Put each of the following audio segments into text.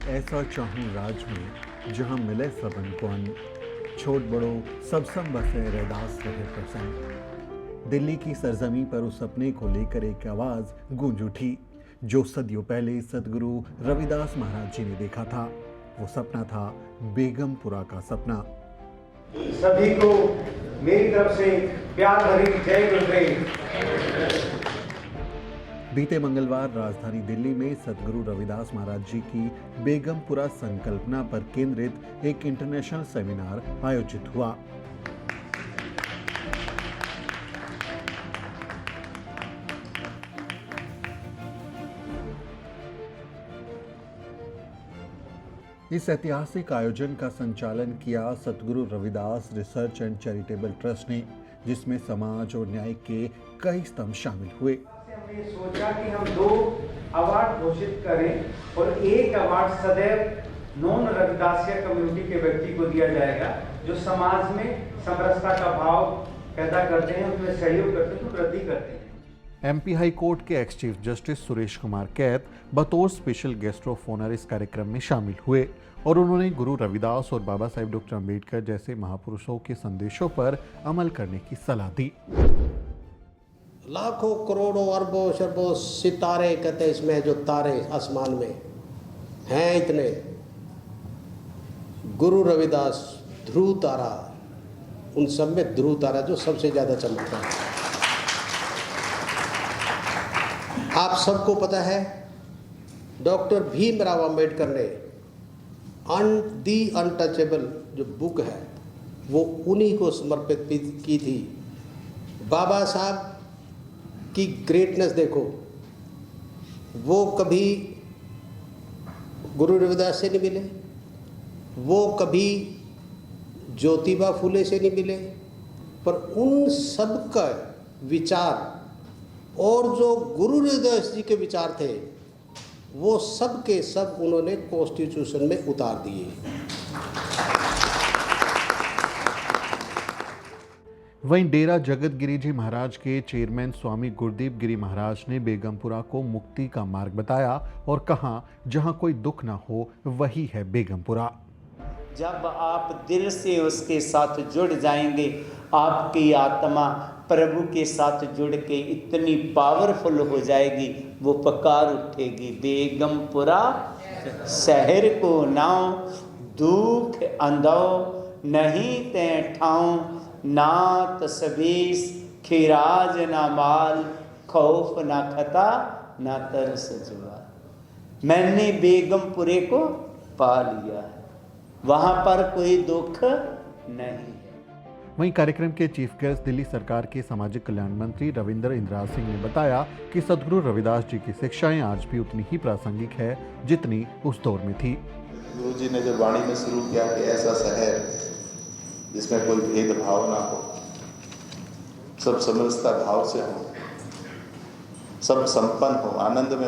ऐसा चाहूं राज में जहां मिले सबन को अन्न, छोट बड़ो सब संग बसे रैदास रहे प्रसन्न। दिल्ली की सरजमी पर उस सपने को लेकर एक आवाज गूंज उठी जो सदियों पहले सदगुरु रविदास महाराज जी ने देखा था। वो सपना था बेगमपुरा का सपना। सभी को मेरी तरफ से प्यार भरी जय गुरुदेव। बीते मंगलवार राजधानी दिल्ली में सदगुरु रविदास महाराज जी की बेगमपुरा संकल्पना पर केंद्रित एक इंटरनेशनल सेमिनार आयोजित हुआ। इस ऐतिहासिक आयोजन का संचालन किया सदगुरु Ravidas research and charitable trust ने, जिसमें समाज और न्याय के कई स्तंभ शामिल हुए। हमने सोचा कि हम 2 अवार्ड घोषित करें और एक अवार्ड सदैव नॉन रविदासिया कम्युनिटी के व्यक्ति को दिया जाएगा जो समाज में समरसता का भाव पैदा करते हैं, उसमें सहयोग करते हैं, वृद्धि करते हैं। एमपी हाई कोर्ट के ex chief justice Suresh Kumar Kait बतौर स्पेशल गेस्ट ऑफ ऑनर इस कार्यक्रम में शामिल हुए और उन्होंने गुरु रविदास और बाबा साहेब डॉक्टर अम्बेडकर जैसे महापुरुषों के संदेशों पर अमल करने की सलाह दी। लाखों करोड़ों अरबों शरबों सितारे कहते हैं इसमें, जो तारे आसमान में हैं इतने, गुरु रविदास ध्रुव तारा, उन सब में ध्रुव तारा जो सबसे ज्यादा चमकता है। आप सबको पता है डॉक्टर भीमराव अंबेडकर ने दी अनटचेबल जो बुक है वो उन्हीं को समर्पित की थी। बाबा साहब की ग्रेटनेस देखो, वो कभी गुरु रविदास से नहीं मिले, वो कभी ज्योतिबा फुले से नहीं मिले, पर उन सब का विचार और जो गुरु रविदास जी के विचार थे वो सब के सब उन्होंने कॉन्स्टिट्यूशन में उतार दिए। वहीं डेरा जगत गिरी जी महाराज के चेयरमैन स्वामी गुरदीप गिरी महाराज ने बेगमपुरा को मुक्ति का मार्ग बताया और कहा, जहां कोई दुख ना हो वही है बेगमपुरा। जब आप दिल से उसके साथ जुड़ जाएंगे, आपकी आत्मा प्रभु के साथ जुड़ के इतनी पावरफुल हो जाएगी, वो पुकार उठेगी, बेगमपुरा शहर को नाव, दुख अंधो नहीं ते ठाऊं, ना तसबीस खिराज ना माल, खौफ ना खता ना तरस जुआ। मैंने बेगमपुरे को पा लिया है, वहां पर कोई दुख नहीं है। वहीं कार्यक्रम के चीफ गेस्ट दिल्ली सरकार के सामाजिक कल्याण मंत्री रविंद्र इंद्राज सिंह ने बताया कि सदगुरु रविदास जी की शिक्षाएं आज भी उतनी ही प्रासंगिक है जितनी उस दौर में थी। गुरु जी ने जब वाणी में शुरू किया कि ऐसा शहर जिसमें कोई भेदभाव ना हो, सब समरसता भाव से हो, सब संपन्न हो, आनंद में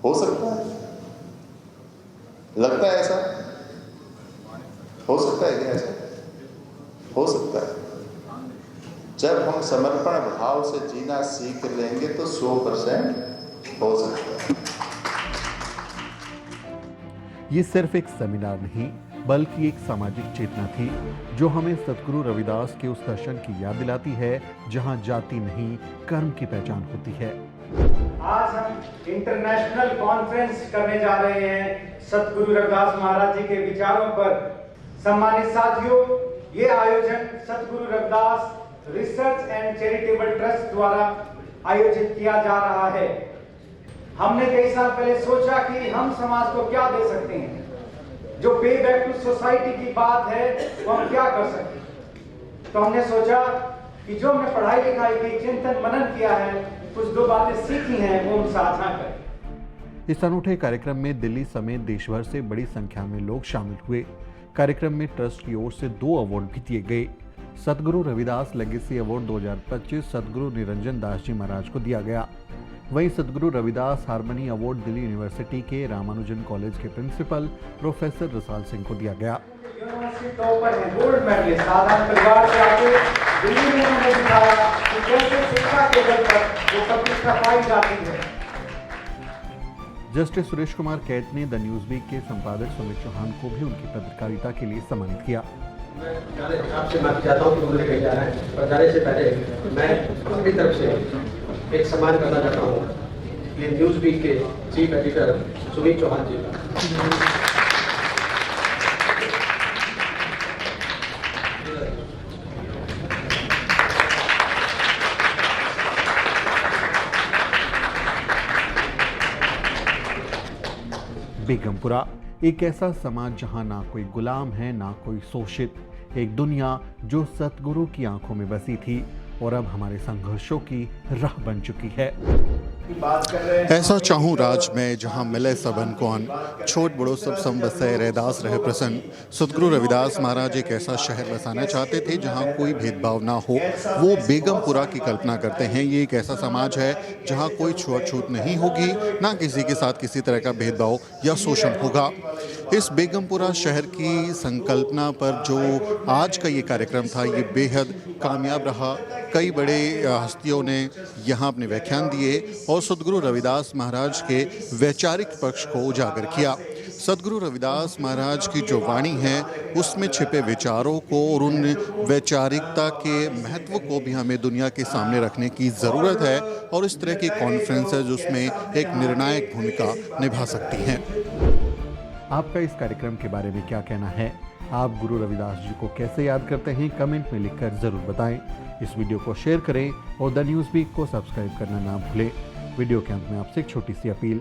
हो सकता है? लगता है ऐसा? हो सकता है क्या ऐसा? हो सकता है। जब हम समर्पण भाव से जीना सीख लेंगे तो 100% हो सकता है। ये सिर्फ एक सेमिनार नहीं बल्कि एक सामाजिक चेतना थी जो हमें सदगुरु रविदास के उस दर्शन की याद दिलाती है जहां जाति नहीं कर्म की पहचान होती है। आज हम इंटरनेशनल कॉन्फ्रेंस करने जा रहे हैं सदगुरु रविदास महाराज जी के विचारों पर। सम्मानित साथियों, ये आयोजन सदगुरु Ravidas research and charitable trust द्वारा आयोजित किया जा रहा है। हमने कई साल पहले सोचा कि हम समाज को क्या दे सकते हैं, जो पे बैक टू सोसाइटी की बात है वो हम क्या कर सकते हैं। तो हमने सोचा कि जो हमने पढ़ाई लिखाई की, चिंतन मनन किया है, कुछ 2 बातें सीखी हैं वो हम साझा करें। इस अनूठे कार्यक्रम में दिल्ली समेत देश भर से बड़ी संख्या में लोग शामिल हुए। कार्यक्रम में ट्रस्ट की ओर से 2 अवार्ड भी दिए गए। सदगुरु रविदास लेगेसी अवार्ड 2025 सदगुरु निरंजन दास जी महाराज को दिया गया। वहीं सदगुरु Ravidas harmony award Delhi university के रामानुजन कॉलेज के प्रिंसिपल प्रोफेसर रसाल सिंह को दिया गया। यूनिवर्सिटी टॉपर है, गोल्ड मेडलिस्ट, साधारण परिवार से आके दिल्ली में उन्होंने दिखाया कि कैसे शिक्षा के बल पर वो प्रतिष्ठा पाई जाती है। जस्टिस सुरेश कुमार कैत ने द न्यूज वीक के संपादक सुमित चौहान को भी उनकी पत्रकारिता के लिए सम्मानित किया। आपसे माफी चाहता हूँ कि मुझे कहीं जाना है, पर जाने से पहले मैं अपनी तरफ से एक सम्मान करना चाहता हूँ ये न्यूज वीक के चीफ एडिटर सुमित चौहान जी का। बेगमपुरा एक ऐसा समाज जहां ना कोई गुलाम है ना कोई शोषित, एक दुनिया जो सतगुरु की आंखों में बसी थी और अब हमारे संघर्षों की राह बन चुकी है। ऐसा चाहूँ राज में जहाँ मिले सबन कौन, छोट बड़ो सब सम बसे रैदास रहे प्रसन्न। सतगुरु रविदास महाराज एक ऐसा शहर बसाना चाहते थे जहाँ कोई भेदभाव ना हो। वो बेगमपुरा की कल्पना करते हैं। ये एक ऐसा समाज है जहाँ कोई छुआछूत नहीं होगी, ना किसी के साथ किसी तरह का भेदभाव या शोषण होगा। इस बेगमपुरा शहर की संकल्पना पर जो आज का ये कार्यक्रम था, ये बेहद कामयाब रहा। कई बड़े हस्तियों ने यहाँ अपने व्याख्यान दिए और सतगुरु रविदास महाराज के वैचारिक पक्ष को उजागर किया। सतगुरु रविदास महाराज की जो वाणी है उसमें छिपे विचारों को और उन वैचारिकता के महत्व को भी हमें दुनिया के सामने रखने की ज़रूरत है और इस तरह की कॉन्फ्रेंसेज उसमें एक निर्णायक भूमिका निभा सकती हैं। आपका इस कार्यक्रम के बारे में क्या कहना है? आप गुरु रविदास जी को कैसे याद करते हैं? कमेंट में लिखकर ज़रूर बताएं। इस वीडियो को शेयर करें और द न्यूज़ वीक को सब्सक्राइब करना ना भूलें। वीडियो के अंत में आपसे एक छोटी सी अपील।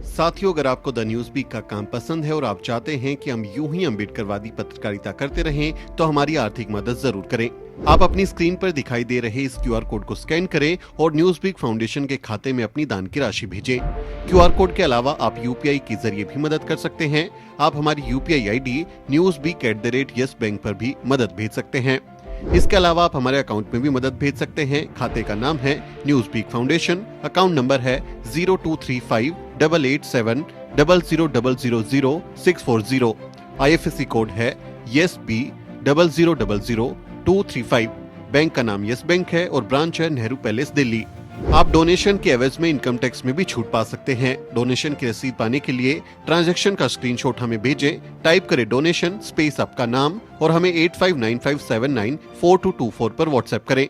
साथियों, अगर आपको द न्यूज वीक का काम पसंद है और आप चाहते हैं कि हम यूं ही अम्बेडकरवादी पत्रकारिता करते रहें, तो हमारी आर्थिक मदद जरूर करें। आप अपनी स्क्रीन पर दिखाई दे रहे इस QR कोड को स्कैन करें और न्यूज वीक फाउंडेशन के खाते में अपनी दान की राशि भेजें। QR कोड के अलावा आप UPI के जरिए भी मदद कर सकते हैं। आप हमारी UPI ID newsweek@yes bank पर भी मदद भेज सकते हैं। इसके अलावा आप हमारे अकाउंट में भी मदद भेज सकते हैं। खाते का नाम है Newsweek foundation, account number है 02358800000640। IFSC कोड है YesB000235। बैंक का नाम यस बैंक है और ब्रांच है नेहरू पैलेस, दिल्ली। आप डोनेशन के एवज में इनकम टैक्स में भी छूट पा सकते हैं। डोनेशन की रसीद पाने के लिए ट्रांजैक्शन का स्क्रीनशॉट हमें भेजें। टाइप करें डोनेशन स्पेस आपका नाम और हमें 8595794224 पर व्हाट्सएप करें।